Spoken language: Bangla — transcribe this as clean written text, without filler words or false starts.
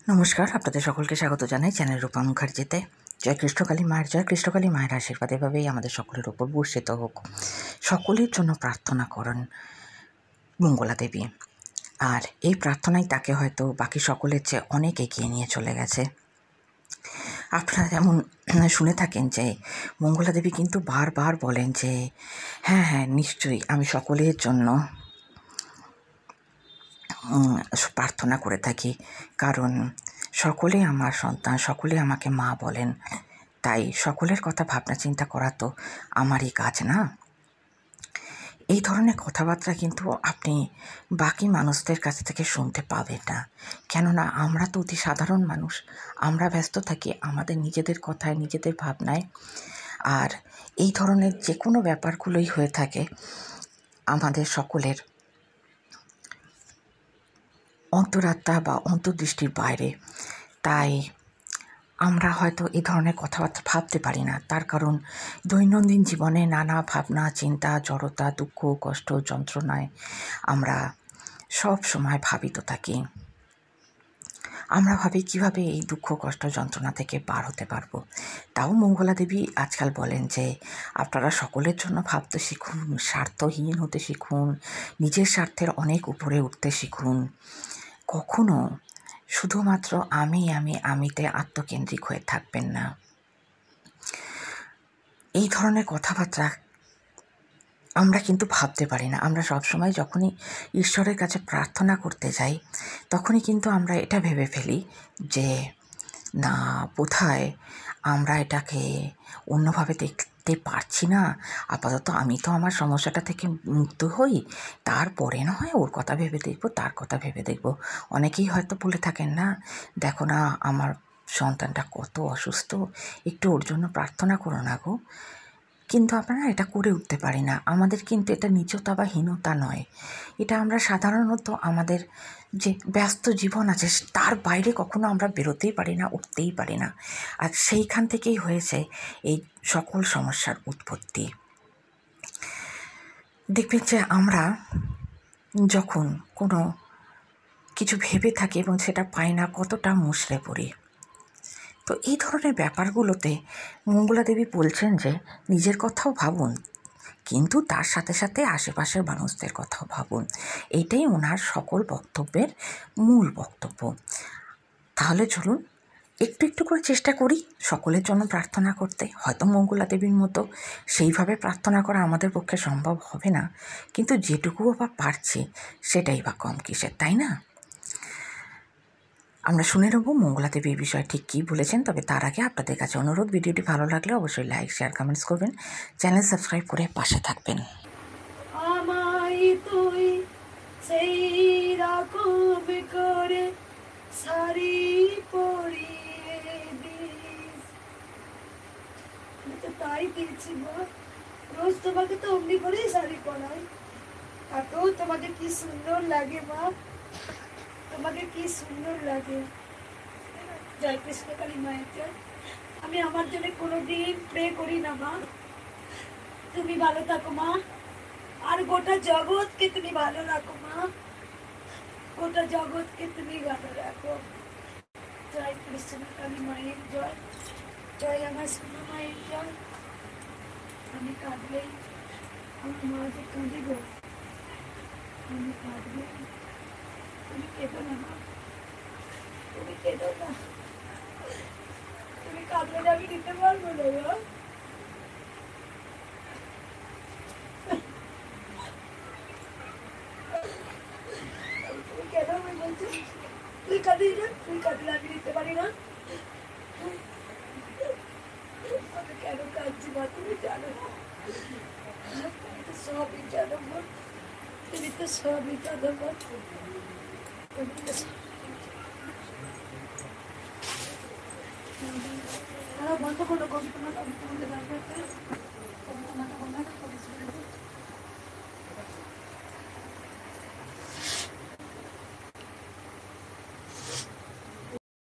নমস্কার, আপনাদের সকলকে স্বাগত জানাই চ্যানেল রূপা মুখার্জিতে। জয় কৃষ্ণকালী মায়ের আশীর্বাদ এভাবেই আমাদের সকলের উপর বর্ষিত হোক। সকলের জন্য প্রার্থনা করেন মঙ্গলা দেবী, আর এই প্রার্থনাই তাকে হয়তো বাকি সকলের চেয়ে অনেক এগিয়ে নিয়ে চলে গেছে। আপনারা যেমন শুনে থাকেন যে মঙ্গলা দেবী কিন্তু বারবার বলেন যে হ্যাঁ নিশ্চয়ই আমি সকলের জন্য প্রার্থনা করে থাকি, কারণ সকলে আমার সন্তান, সকলে আমাকে মা বলেন, তাই সকলের কথা ভাবনা চিন্তা করা তো আমারই কাজ না। এই ধরনের কথাবার্তা কিন্তু আপনি বাকি মানুষদের কাছ থেকে শুনতে পাবেন না, কেননা আমরা তো অতি সাধারণ মানুষ, আমরা ব্যস্ত থাকি আমাদের নিজেদের কথায়, নিজেদের ভাবনায়। আর এই ধরনের যে কোনো ব্যাপারগুলোই হয়ে থাকে আমাদের সকলের অন্তরাত্মা বা অন্তর্দৃষ্টির বাইরে, তাই আমরা হয়তো এই ধরনের কথাবার্তা ভাবতে পারি না। তার কারণ দৈনন্দিন জীবনে নানা ভাবনা চিন্তা, জড়তা, দুঃখ, কষ্ট, যন্ত্রণায় আমরা সব সময় ভাবিত থাকি। আমরা ভাবি কীভাবে এই দুঃখ, কষ্ট, যন্ত্রণা থেকে পার হতে পারবো। তাও মঙ্গলা দেবী আজকাল বলেন যে আপনারা সকলের জন্য ভাবতে শিখুন, স্বার্থহীন হতে শিখুন, নিজের স্বার্থের অনেক উপরে উঠতে শিখুন। কখনো শুধুমাত্র আমিতে আত্মকেন্দ্রিক হয়ে থাকবেন না। এই ধরনের কথাবার্তা আমরা কিন্তু ভাবতে পারি না। আমরা সবসময় যখনই ঈশ্বরের কাছে প্রার্থনা করতে যাই তখনই কিন্তু আমরা এটা ভেবে ফেলি যে না, বোধহয় আমরা এটাকে অন্যভাবে দেখতে পারছি না, আপাতত আমি তো আমার সমস্যাটা থেকে মুক্ত হই, তারপরে না হয় ওর কথা ভেবে দেখব, তার কথা ভেবে দেখব। অনেকেই হয়তো বলে থাকেন না, দেখো না আমার সন্তানটা কত অসুস্থ, একটু ওর জন্য প্রার্থনা করো না গো। কিন্তু আপনারা এটা করে উঠতে পারি না। আমাদের কিন্তু এটা নীচতা বা হীনতা নয়, এটা আমরা সাধারণত আমাদের যে ব্যস্ত জীবন আছে তার বাইরে কখনো আমরা বেরোতেই পারি না, উঠতেই পারি না। আর সেইখান থেকেই হয়েছে এই সকল সমস্যার উৎপত্তি। দেখবেন যে আমরা যখন কোনো কিছু ভেবে থাকি এবং সেটা পাই না, কতটা মুষড়ে পড়ি। তো এই ধরনের ব্যাপারগুলোতে মঙ্গলা দেবী বলছেন যে নিজের কথাও ভাবুন, কিন্তু তার সাথে সাথে আশেপাশের মানুষদের কথাও ভাবুন। এইটাই ওনার সকল বক্তব্যের মূল বক্তব্য। তাহলে চলুন একটু একটু করে চেষ্টা করি সকলের জন্য প্রার্থনা করতে। হয়তো মঙ্গলা দেবীর মতো সেইভাবে প্রার্থনা করা আমাদের পক্ষে সম্ভব হবে না, কিন্তু যেটুকুও বা পারছি সেটাই বা কম কিসের, তাই না? আমরা শুনে নেব মঙ্গলা দেবী এই বিষয়ে ঠিক কী বলেছেন। তবে তার আগে আপনাদের কাছে অনুরোধ, ভিডিওটি ভালো লাগলে অবশ্যই লাইক, শেয়ার, কমেন্টস করবেন, চ্যানেল সাবস্ক্রাইব করে পাশে থাকবেন। আমায় তুই সেই রকম করে শাড়ি পরিয়ে দিস, আমি তো তাই দিয়েছি মা। রোজ তোমাকে তো অমনি করেই শাড়ি পরাই, তাতেও তোমাকে কি সুন্দর লাগে মা, তোমাকে কি সুন্দর লাগে। জয় কৃষ্ণকালী মায়ের জয়। আমি আমার জন্য কোনোদিন প্রে করি না মা, তুমি ভালো থাকো মা, আর গোটা জগৎকে তুমি ভালো রাখো মা, গোটা জগৎকে তুমি ভালো রাখো। জয় কৃষ্ণকালী মায়ের জয়, জয় আমার সোনা মায়ের জয়। আমি কাঁদলেই আমার মা যে কাঁদিব, আমি কাঁদলে তুমি কেঁদো না মা, তুমি কেঁদো না, তুমি কাঁদলে আমি দিতে পারবো না মা। কেন আমি বলছি তুই কাঁদিস না, তুই কাঁদলে আমি দিতে পারি না। আমি কেন কাঁদছি মা তুমি জানো না, তুমি তো সবই জানো মা, তুমি তো সবই জানো মা। বন্ধ করো কবিতা, তোমাদের